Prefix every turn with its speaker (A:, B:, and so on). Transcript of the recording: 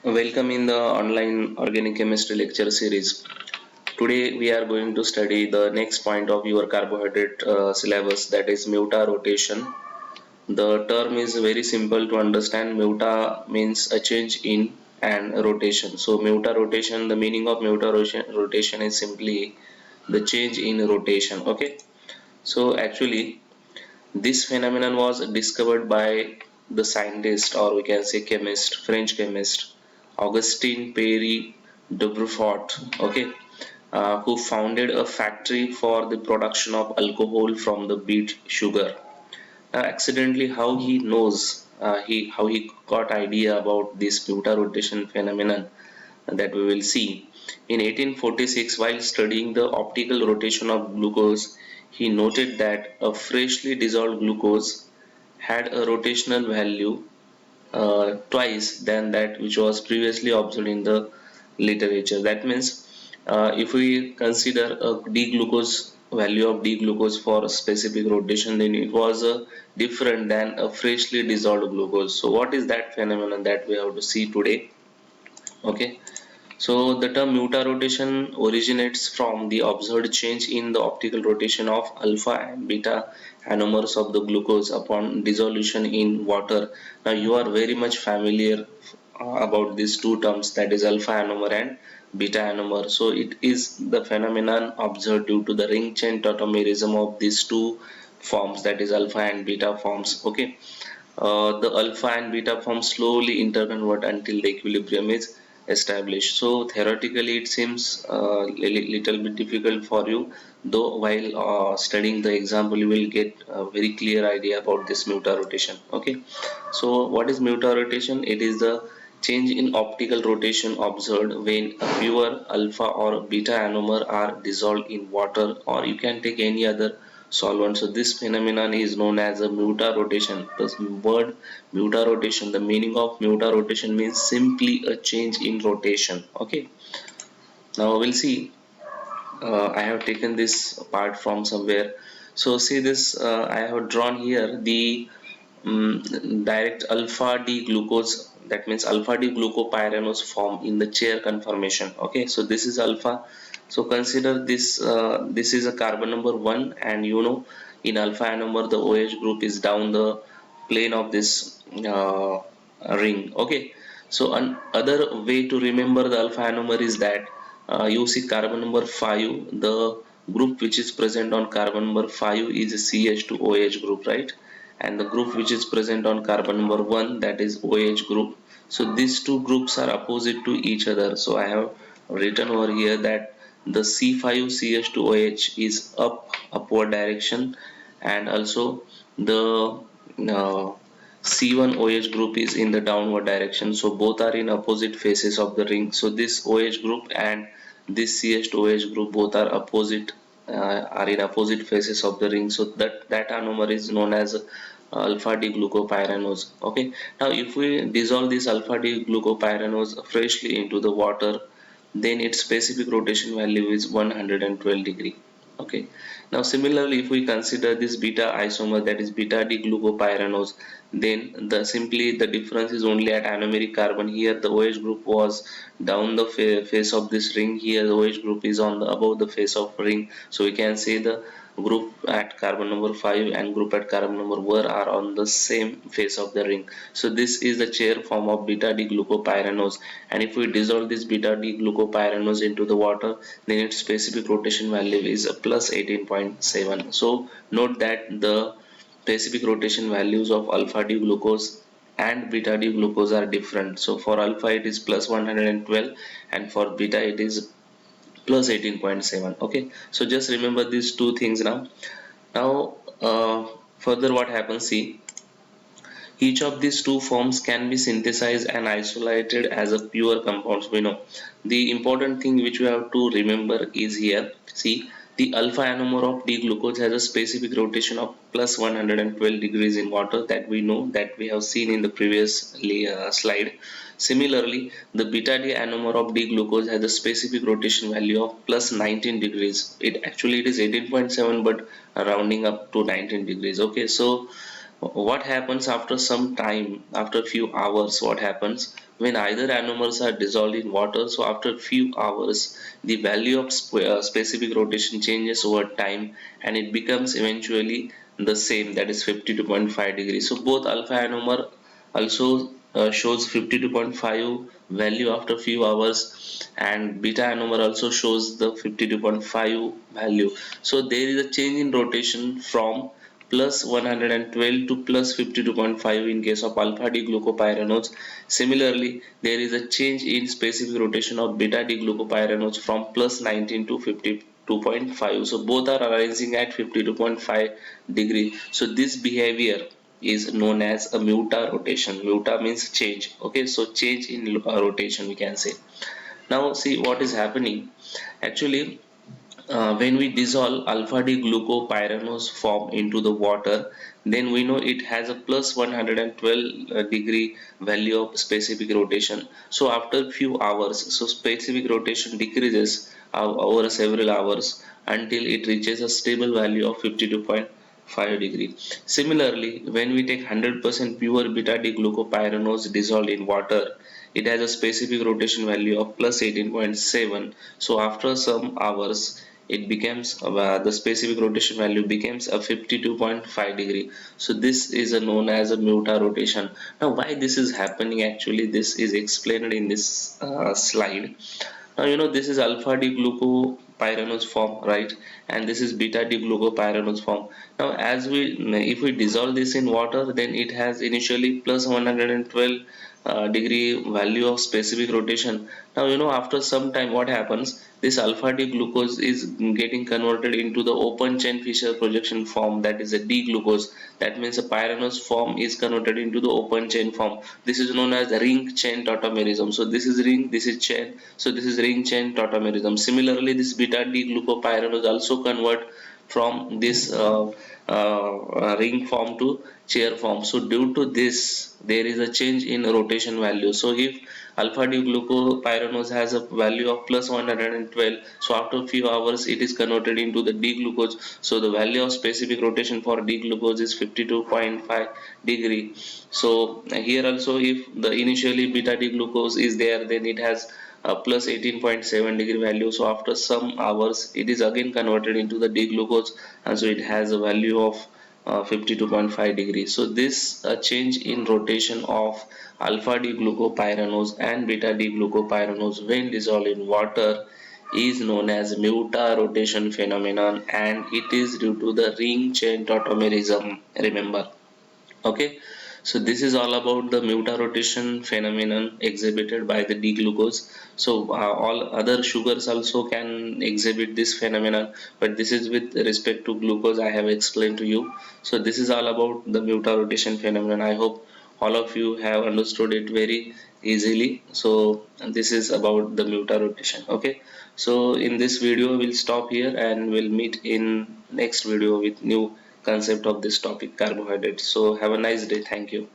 A: Welcome in the online organic chemistry lecture series. Today we are going to study the next point of your carbohydrate syllabus, that is muta rotation. The term is very simple to understand. Muta means a change in and rotation. So muta rotation, the meaning of muta rotation is simply the change in rotation. Okay. So actually this phenomenon was discovered by the scientist, or we can say chemist, French chemist Augustin Pierre de Beaufort, okay, who founded a factory for the production of alcohol from the beet sugar. Accidentally, how he knows, how he got idea about this muta rotation phenomenon that we will see. In 1846, while studying the optical rotation of glucose, he noted that a freshly dissolved glucose had a rotational value twice than that which was previously observed in the literature. That means if we consider a D-glucose value of D-glucose for a specific rotation, then it was different than a freshly dissolved glucose. So what is that phenomenon that we have to see today? Okay. So the term mutarotation originates from the observed change in the optical rotation of alpha and beta anomers of the glucose upon dissolution in water. Now you are very much familiar about these two terms, that is alpha anomer and beta anomer. So it is the phenomenon observed due to the ring chain tautomerism of these two forms, that is alpha and beta forms. Okay. The alpha and beta forms slowly interconvert until the equilibrium is established. So theoretically it seems little bit difficult for you, though while studying the example you will get a very clear idea about this muta rotation. Okay, so what is muta rotation? It is the change in optical rotation observed when a pure alpha or beta anomer are dissolved in water, or you can take any other solvent. So this phenomenon is known as a muta rotation. The word muta rotation, the meaning of muta rotation means simply a change in rotation. Okay, now we'll see. I have taken this part from somewhere. So see this, I have drawn here the direct alpha D glucose, that means alpha D glucopyranose form in the chair conformation. Okay, so this is alpha. So consider this, this is a carbon number 1, and you know in alpha anomer the OH group is down the plane of this ring. Okay, so another way to remember the alpha anomer is that you see carbon number 5, the group which is present on carbon number 5 is a CH2OH group, right? And the group which is present on carbon number 1, that is OH group. So these two groups are opposite to each other. So I have written over here that the C5CH2OH is upward direction, and also the C1OH group is in the downward direction. So both are in opposite faces of the ring. So this OH group and this CH2OH group both are opposite, are in opposite faces of the ring. So that anomer is known as alpha D glucopyranose. Okay, now if we dissolve this alpha D glucopyranose freshly into the water, then its specific rotation value is 112 degree. Okay, now similarly if we consider this beta isomer, that is beta D glucopyranose, then simply the difference is only at anomeric carbon. Here the OH group was down the face of this ring, here the OH group is on the above the face of ring. So we can say the group at carbon number 5 and group at carbon number 1 are on the same face of the ring. So this is the chair form of beta D glucopyranose, and if we dissolve this beta D glucopyranose into the water, then its specific rotation value is plus 18.7. So note that the specific rotation values of alpha D glucose and beta D glucose are different. So for alpha it is plus 112, and for beta it is plus 18.7. Okay, so just remember these two things now. Now further what happens, see, each of these two forms can be synthesized and isolated as a pure compounds. We know the important thing which we have to remember is here. See, the alpha anomer of D-glucose has a specific rotation of plus 112 degrees in water, that we know, that we have seen in the previous slide. Similarly, the beta D anomer of D-glucose has a specific rotation value of plus 19 degrees. It actually it is 18.7, but rounding up to 19 degrees. Okay, so What happens after some time, after a few hours, what happens when either anomers are dissolved in water? So after a few hours, the value of specific rotation changes over time, and it becomes eventually the same, that is 52.5 degrees. So both alpha anomer also shows 52.5 value after few hours, and beta anomer also shows the 52.5 value. So there is a change in rotation from plus 112 to plus 52.5 in case of alpha D glucopyranols. Similarly, there is a change in specific rotation of beta D glucopyranols from plus 19 to 52.5. So both are arising at 52.5 degree. So this behavior is known as a muta rotation. Muta means change. Okay, so change in rotation we can say. Now see what is happening. Actually, when we dissolve alpha D glucopyranose form into the water, then we know it has a plus 112 degree value of specific rotation. So after few hours, so specific rotation decreases over several hours until it reaches a stable value of 52.5 degree. Similarly, when we take 100% pure beta D glucopyranose dissolved in water, it has a specific rotation value of plus 18.7. So after some hours, it becomes the specific rotation value becomes a 52.5 degree. So this is known as a muta rotation. Now why this is happening, actually this is explained in this slide. Now you know this is alpha D glucopyranose form, right, and this is beta D glucopyranose form. Now as we, if we dissolve this in water, then it has initially plus 112 degree value of specific rotation. Now you know after some time what happens, this alpha D glucose is getting converted into the open chain Fischer projection form, that is a D glucose. That means a pyranose form is converted into the open chain form. This is known as ring chain tautomerism. So this is ring, this is chain, so this is ring chain tautomerism. Similarly, this beta D glucopyranose also convert from this ring form to chair form. So due to this, there is a change in rotation value. So if alpha D glucopyranose has a value of plus 112, so after a few hours it is converted into the D glucose. So the value of specific rotation for D glucose is 52.5 degree. So here also, if the initially beta D glucose is there, then it has plus 18.7 degree value. So after some hours it is again converted into the D glucose, and so it has a value of 52.5 degrees. So this change in rotation of alpha D glucopyranose and beta D glucopyranose when dissolved in water is known as muta rotation phenomenon, and it is due to the ring chain tautomerism, remember. Okay, so this is all about the muta rotation phenomenon exhibited by the D-glucose. So all other sugars also can exhibit this phenomenon, but this is with respect to glucose I have explained to you. So this is all about the muta rotation phenomenon. I hope all of you have understood it very easily. So this is about the muta rotation. Okay, so in this video we'll stop here and we'll meet in next video with new concept of this topic, carbohydrates. So have a nice day. Thank you.